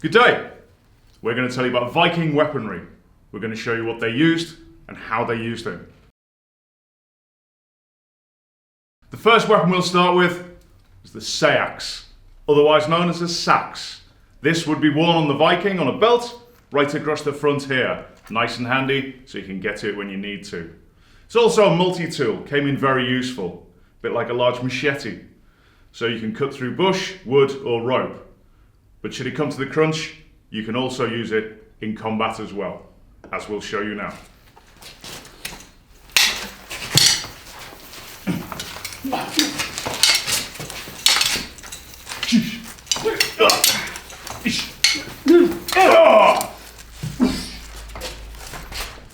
Good day. We're going to tell you about Viking weaponry. We're going to show you what they used and how they used it. The first weapon we'll start with is the seax, otherwise known as a sax. This would be worn on the Viking on a belt right across the front here. Nice and handy so you can get to it when you need to. It's also a multi-tool, came in very useful, a bit like a large machete. So you can cut through bush, wood or rope. But should it come to the crunch, you can also use it in combat as well, as we'll show you now.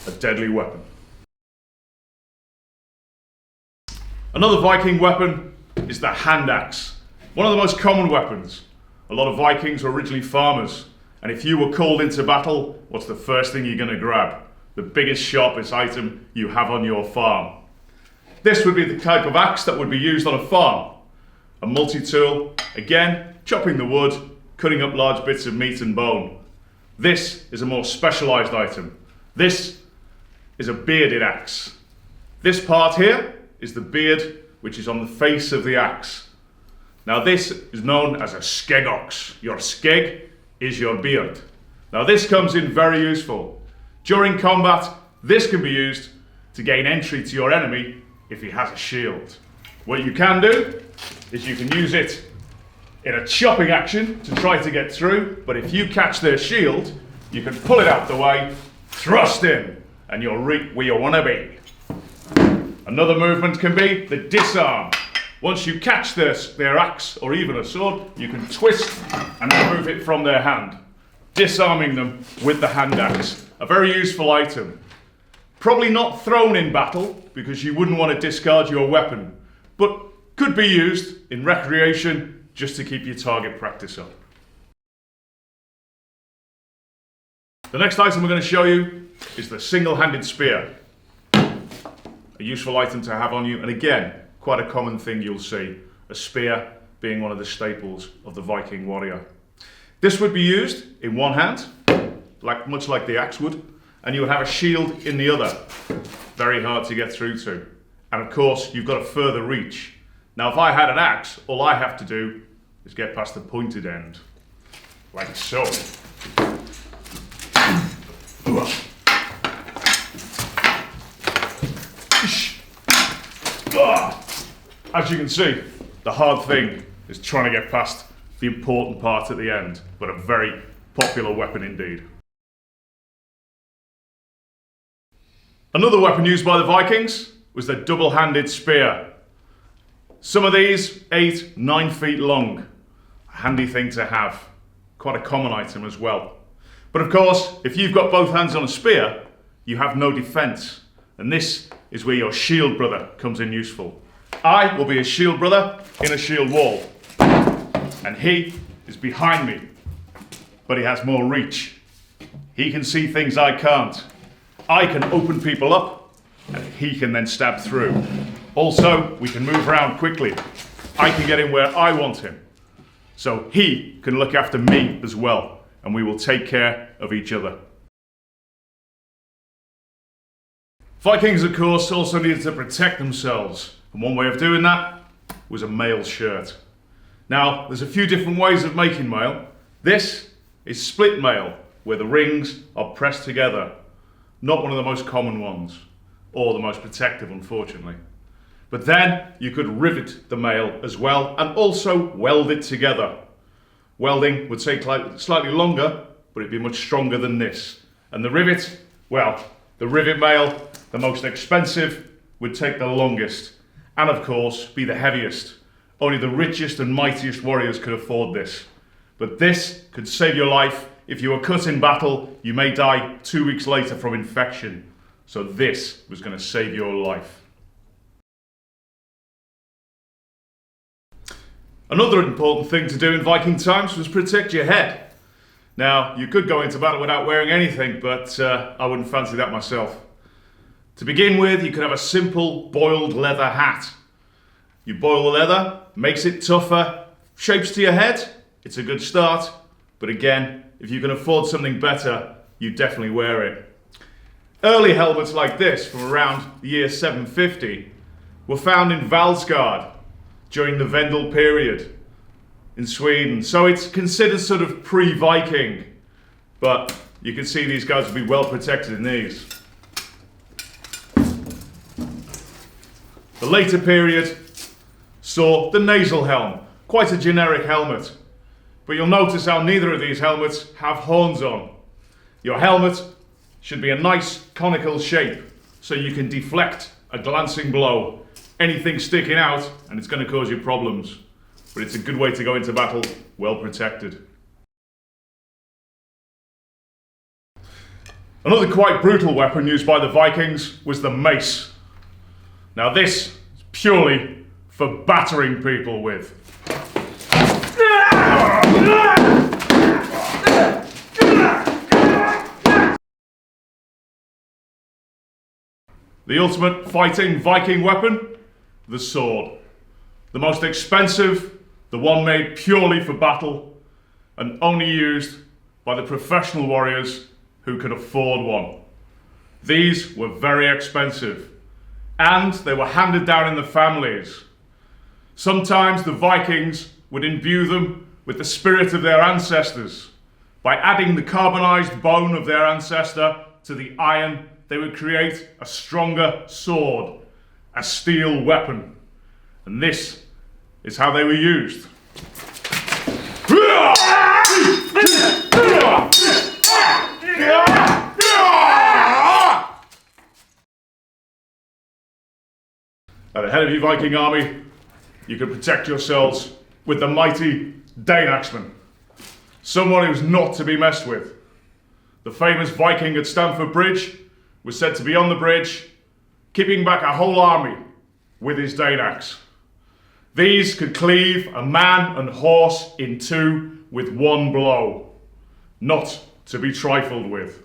A deadly weapon. Another Viking weapon is the hand axe, one of the most common weapons. A lot of Vikings were originally farmers, and if you were called into battle, what's the first thing you're going to grab? The biggest, sharpest item you have on your farm. This would be the type of axe that would be used on a farm. A multi-tool, again, chopping the wood, cutting up large bits of meat and bone. This is a more specialised item. This is a bearded axe. This part here is the beard, which is on the face of the axe. Now this is known as a skegox. Your skeg is your beard. Now this comes in very useful. During combat, this can be used to gain entry to your enemy if he has a shield. What you can do is you can use it in a chopping action to try to get through, but if you catch their shield, you can pull it out the way, thrust in, and you're right where you want to be. Another movement can be the disarm. Once you catch their axe or even a sword, you can twist and remove it from their hand, disarming them with the hand axe. A very useful item. Probably not thrown in battle because you wouldn't want to discard your weapon, but could be used in recreation just to keep your target practice up. The next item we're going to show you is the Singlehanded Spear. A useful item to have on you, and again, quite a common thing you'll see, a spear being one of the staples of the Viking warrior. This would be used in one hand, much like the axe would, and you would have a shield in the other. Very hard to get through to. And of course, you've got a further reach. Now, if I had an axe, all I have to do is get past the pointed end, like so. As you can see, the hard thing is trying to get past the important part at the end, but a very popular weapon indeed. Another weapon used by the Vikings was the Doublehanded Spear. Some of these 8, 9 feet long. A handy thing to have. Quite a common item as well. But of course, if you've got both hands on a spear, you have no defense. And this is where your shield brother comes in useful. I will be a shield brother in a shield wall. And he is behind me, but he has more reach. He can see things I can't. I can open people up, and he can then stab through. Also, we can move around quickly. I can get in where I want him. So he can look after me as well, and we will take care of each other. Vikings, of course, also needed to protect themselves. And one way of doing that was a mail shirt. Now, there's a few different ways of making mail. This is split mail, where the rings are pressed together. Not one of the most common ones, or the most protective, unfortunately. But then you could rivet the mail as well, and also weld it together. Welding would take slightly longer, but it'd be much stronger than this. And the rivet, well, the rivet mail, the most expensive, would take the longest. And of course, be the heaviest. Only the richest and mightiest warriors could afford this. But this could save your life. If you were cut in battle, you may die 2 weeks later from infection. So this was going to save your life. Another important thing to do in Viking times was protect your head. Now, you could go into battle without wearing anything, but I wouldn't fancy that myself. To begin with, you could have a simple boiled leather hat. You boil the leather, makes it tougher, shapes to your head, it's a good start. But again, if you can afford something better, you definitely wear it. Early helmets like this from around the year 750 were found in Valsgard during the Vendel period in Sweden. So it's considered sort of pre-Viking, but you can see these guys would be well protected in these. The later period saw the nasal helm, quite a generic helmet. But you'll notice how neither of these helmets have horns on. Your helmet should be a nice conical shape so you can deflect a glancing blow. Anything sticking out and it's going to cause you problems. But it's a good way to go into battle, well protected. Another quite brutal weapon used by the Vikings was the mace. Now this is purely for battering people with. The ultimate fighting Viking weapon, the sword. The most expensive, the one made purely for battle, and only used by the professional warriors who could afford one. These were very expensive, and they were handed down in the families. Sometimes the Vikings would imbue them with the spirit of their ancestors. By adding the carbonized bone of their ancestor to the iron, they would create a stronger sword, a steel weapon. And this is how they were used. At the head of your Viking army, you could protect yourselves with the mighty Dane Axeman, someone who's not to be messed with. The famous Viking at Stamford Bridge was said to be on the bridge, keeping back a whole army with his Dane axe. These could cleave a man and horse in two with one blow, not to be trifled with.